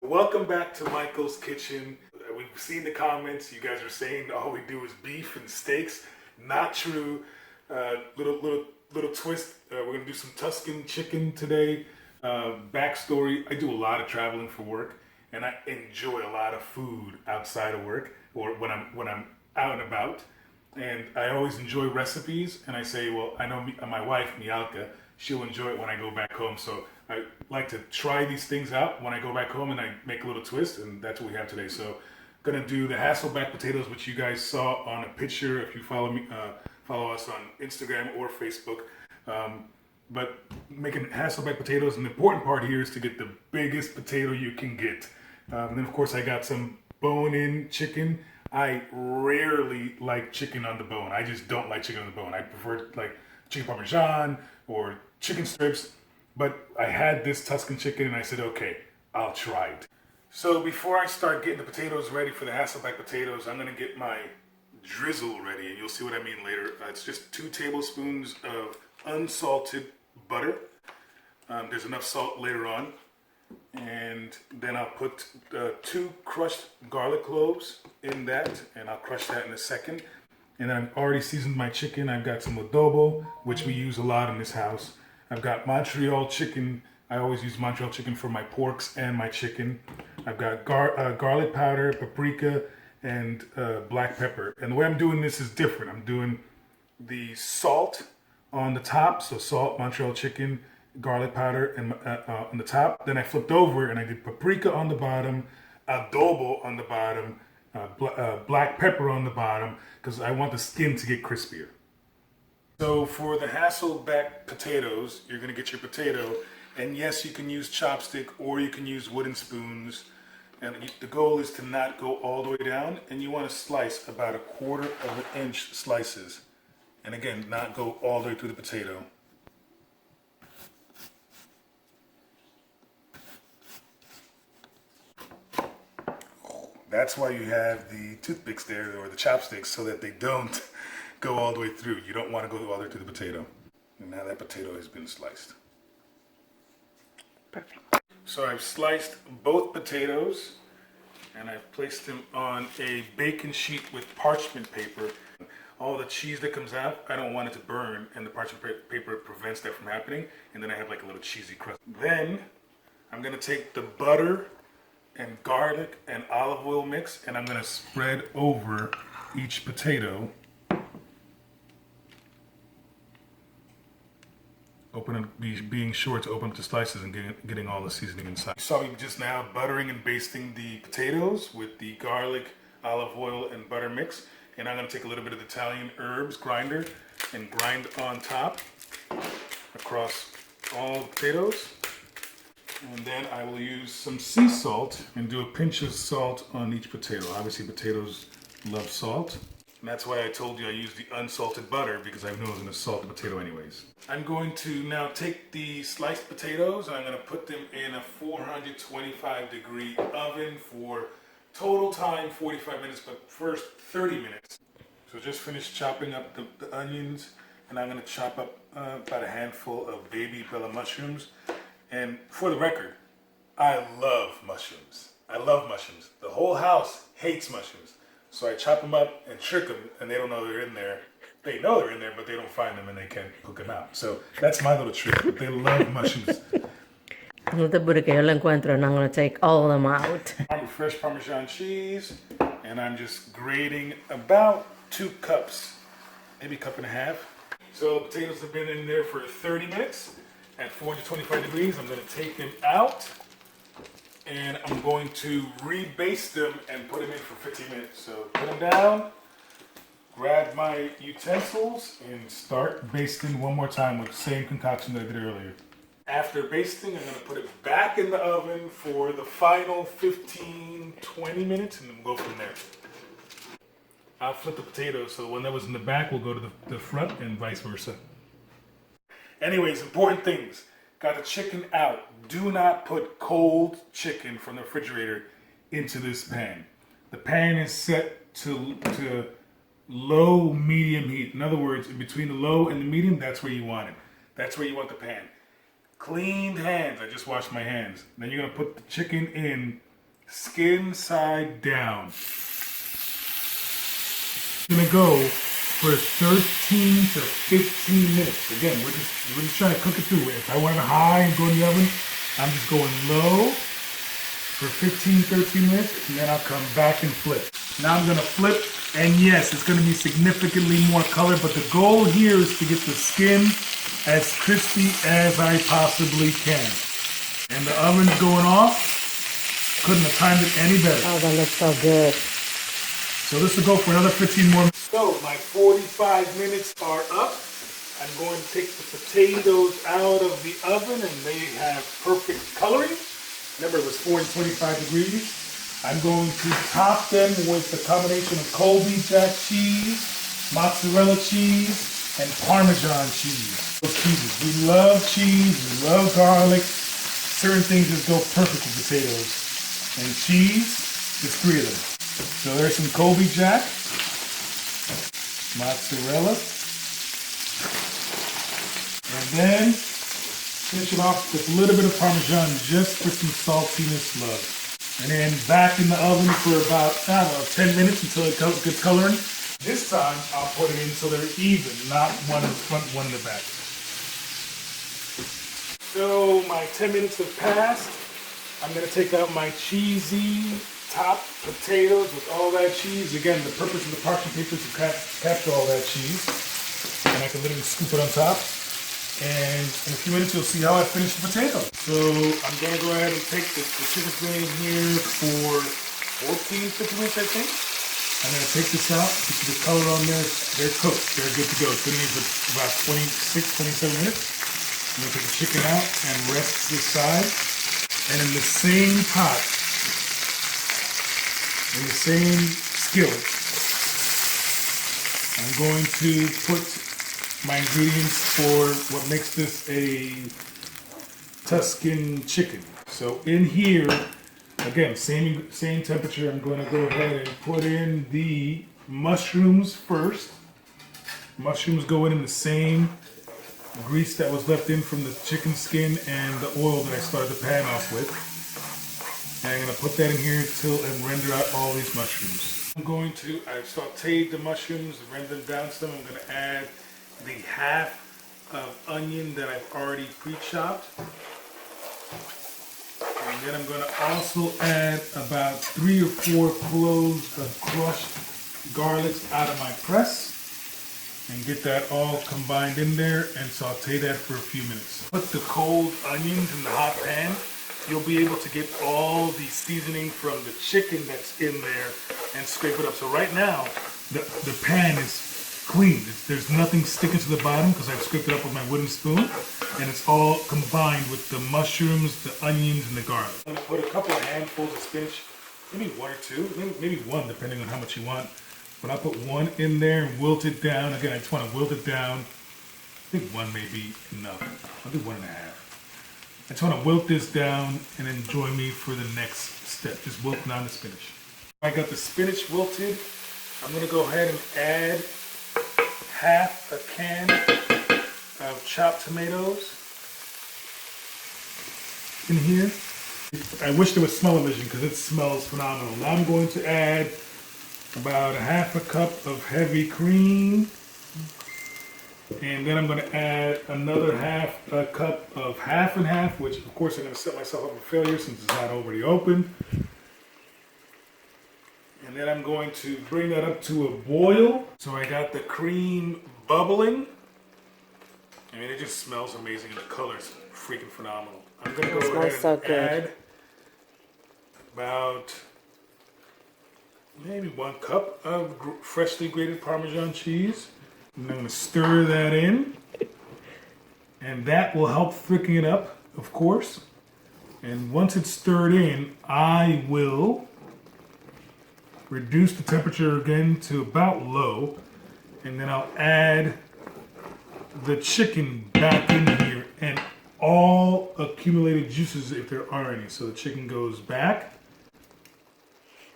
Welcome back to Michael's Kitchen. We've seen the comments. You guys are saying all we do is beef and steaks. Not true. Little twist. We're gonna do some Tuscan chicken today. Backstory: I do a lot of traveling for work, and I enjoy a lot of food outside of work or when I'm out and about. And I always enjoy recipes. And I say, well, I know my wife Mialca, she'll enjoy it when I go back home. So I like to try these things out when I go back home, and I make a little twist, and that's what we have today. So, gonna do the Hasselback potatoes, which you guys saw on a picture if you follow me, follow us on Instagram or Facebook. But making Hasselback potatoes, and the important part here is to get the biggest potato you can get. And then of course I got some bone-in chicken. I rarely like chicken on the bone. I just don't like chicken on the bone. I prefer like chicken parmesan or chicken strips. But I had this Tuscan chicken and I said, okay, I'll try it. So before I start getting the potatoes ready for the Hasselback potatoes, I'm gonna get my drizzle ready, and you'll see what I mean later. It's just 2 tablespoons of unsalted butter. There's enough salt later on. And then I'll put 2 crushed garlic cloves in that, and I'll crush that in a second. And I've already seasoned my chicken. I've got some adobo, which we use a lot in this house. I've got Montreal chicken. I always use Montreal chicken for my porks and my chicken. I've got garlic powder, paprika, and black pepper. And the way I'm doing this is different. I'm doing the salt on the top, so salt, Montreal chicken, garlic powder and on the top. Then I flipped over and I did paprika on the bottom, adobo on the bottom, black pepper on the bottom, because I want the skin to get crispier. So for the Hasselback potatoes, you're gonna get your potato, and yes, you can use chopstick or you can use wooden spoons. And the goal is to not go all the way down, and you want to slice about 1/4 of an inch slices. And again, not go all the way through the potato. That's why you have the toothpicks there, or the chopsticks, so that they don't go all the way through. You don't want to go all the way through the potato. And now that potato has been sliced. Perfect. So I've sliced both potatoes, and I've placed them on a baking sheet with parchment paper. All the cheese that comes out, I don't want it to burn, and the parchment paper prevents that from happening. And then I have like a little cheesy crust. Then I'm gonna take the butter and garlic and olive oil mix, and I'm gonna spread over each potato. Being sure to open up the slices and getting all the seasoning inside. You saw me just now buttering and basting the potatoes with the garlic, olive oil, and butter mix. And I'm gonna take a little bit of the Italian herbs grinder and grind on top across all the potatoes. And then I will use some sea salt and do a pinch of salt on each potato. Obviously potatoes love salt. And that's why I told you I use the unsalted butter, because I know it's gonna salt the potato anyways. I'm going to now take the sliced potatoes and I'm gonna put them in a 425-degree oven for total time 45 minutes, but first 30 minutes. So just finished chopping up the onions, and I'm gonna chop up about a handful of baby bella mushrooms. And for the record, I love mushrooms. I love mushrooms. The whole house hates mushrooms. So I chop them up and trick them, and they don't know they're in there. They know they're in there, but they don't find them, and they can't cook them out. So that's my little trick. But they love mushrooms. No te apures que yo lo encuentro, and I'm going to take all of them out. I'm fresh Parmesan cheese, and I'm just grating about 2 cups, maybe a cup and a half. So the potatoes have been in there for 30 minutes at 425 degrees. I'm going to take them out, and I'm going to rebaste them and put them in for 15 minutes. So put them down, grab my utensils, and start basting one more time with the same concoction that I did earlier. After basting, I'm gonna put it back in the oven for the final 15-20 minutes, and then we'll go from there. I'll flip the potatoes, so the one that was in the back will go to the front and vice versa. Anyways, important things. Got the chicken out. Do not put cold chicken from the refrigerator into this pan. The pan is set to low, medium heat. In other words, in between the low and the medium, that's where you want it. That's where you want the pan. Cleaned hands. I just washed my hands. Then you're going to put the chicken in skin side down. It's gonna go for 13 to 15 minutes. Again, we're just trying to cook it through. If I want it high and go in the oven, I'm just going low for 15, 13 minutes, and then I'll come back and flip. Now I'm gonna flip, and yes, it's gonna be significantly more color, but the goal here is to get the skin as crispy as I possibly can. And the oven's going off. Couldn't have timed it any better. Oh, that looks so good. So this will go for another 15 more minutes. So my 45 minutes are up. I'm going to take the potatoes out of the oven, and they have perfect coloring. Remember, it was 425 degrees. I'm going to top them with a combination of Colby Jack cheese, mozzarella cheese, and Parmesan cheese. Those cheeses. We love cheese, we love garlic. Certain things just go perfect with potatoes. And cheese, there's 3 of them. So there's some Colby Jack, mozzarella, and then finish it off with a little bit of Parmesan just for some saltiness love. And then back in the oven for about, 10 minutes until it gets coloring. This time I'll put it in so they're even, not one in the front, one in the back. So my 10 minutes have passed. I'm gonna take out my cheesy top potatoes with all that cheese. Again, the purpose of the parchment paper is to capture all that cheese. And I can literally scoop it on top. And in a few minutes, you'll see how I finish the potato. So I'm gonna go ahead and take the chicken's been in here for 14, 15 minutes, I think. I'm gonna take this out. You see the color on there. They're cooked. They're good to go. It's been in here for about 26, 27 minutes. I'm gonna take the chicken out and rest this side. And in the same pot, in the same skillet, I'm going to put my ingredients for what makes this a Tuscan chicken. So in here, again, same temperature, I'm going to go ahead and put in the mushrooms first. Mushrooms go in the same grease that was left in from the chicken skin and the oil that I started the pan off with. And I'm going to put that in here and render out all these mushrooms. I've sauteed the mushrooms, rendered them down some. I'm going to add the half of onion that I've already pre-chopped. And then I'm going to also add about 3 or 4 cloves of crushed garlic out of my press. And get that all combined in there and saute that for a few minutes. Put the cold onions in the hot pan. You'll be able to get all the seasoning from the chicken that's in there and scrape it up. So right now, the pan is clean. There's nothing sticking to the bottom because I've scraped it up with my wooden spoon. And it's all combined with the mushrooms, the onions, and the garlic. I'm going to put a couple of handfuls of spinach, maybe 1 or 2, maybe 1 depending on how much you want. But I'll put 1 in there and wilt it down. Again, I just want to wilt it down. I think 1 may be enough. I'll do 1.5. I just want to wilt this down and then join me for the next step. Just wilt down the spinach. I got the spinach wilted. I'm going to go ahead and add half a can of chopped tomatoes in here. I wish there was smell-o-vision because it smells phenomenal. Now I'm going to add about a half a cup of heavy cream, and then I'm going to add another half a cup of half and half, which of course I'm going to set myself up for failure since it's not already opened. And then I'm going to bring that up to a boil. So I got the cream bubbling. I mean, it just smells amazing and the color's freaking phenomenal. I'm going to go ahead and add about maybe 1 cup of freshly grated Parmesan cheese. And I'm going to stir that in. And that will help thicken it up, of course. And once it's stirred in, I will reduce the temperature again to about low. And then I'll add the chicken back in here and all accumulated juices if there are any. So the chicken goes back.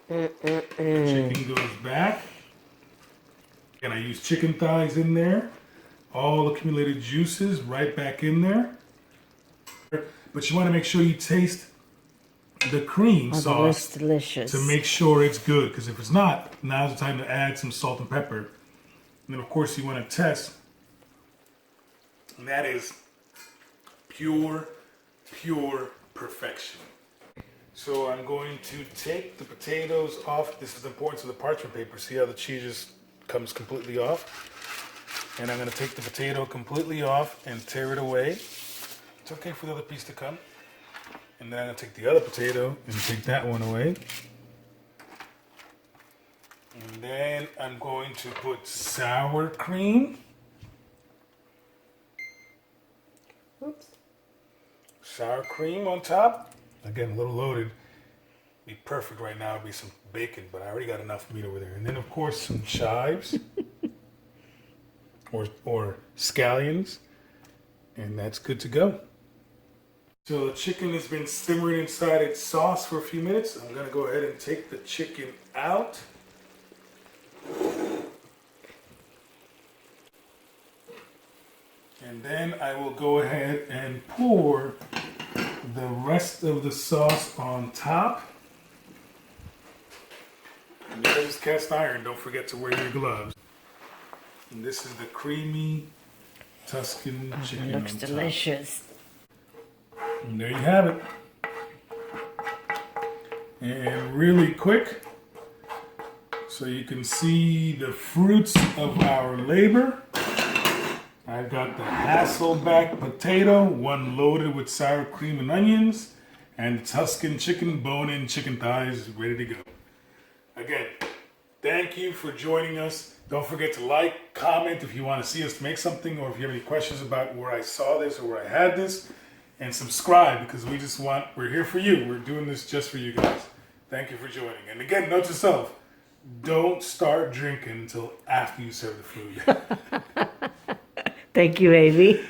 The chicken goes back. And I use chicken thighs in there. All accumulated juices right back in there. But you want to make sure you taste the cream Oh, that sauce looks delicious. to make sure it's good. Because if it's not, now's the time to add some salt and pepper. And then, of course, you want to test. And that is pure perfection. So I'm going to take the potatoes off. This is the importance of the parchment paper. See how the cheese just comes completely off? And I'm going to take the potato completely off and tear it away. It's okay for the other piece to come. And then I'm going to take the other potato and take that one away. And then I'm going to put sour cream. Oops. Sour cream on top. Again, a little loaded. Be perfect right now would be some bacon, but I already got enough meat over there. And then, of course, some chives or scallions. And that's good to go. So the chicken has been simmering inside its sauce for a few minutes. I'm going to go ahead and take the chicken out. And then I will go ahead and pour the rest of the sauce on top. And this is cast iron. Don't forget to wear your gloves. And this is the creamy Tuscan chicken. It looks delicious. And there you have it. And really quick, so you can see the fruits of our labor. I've got the Hasselback potato, one loaded with sour cream and onions, and the Tuscan chicken, bone-in chicken thighs ready to go. Again, thank you for joining us. Don't forget to like, comment if you want to see us make something, or if you have any questions about where I saw this or where I had this. And subscribe, because we're here for you. We're doing this just for you guys. Thank you for joining. And again, note to self, don't start drinking until after you serve the food. Thank you, Avi.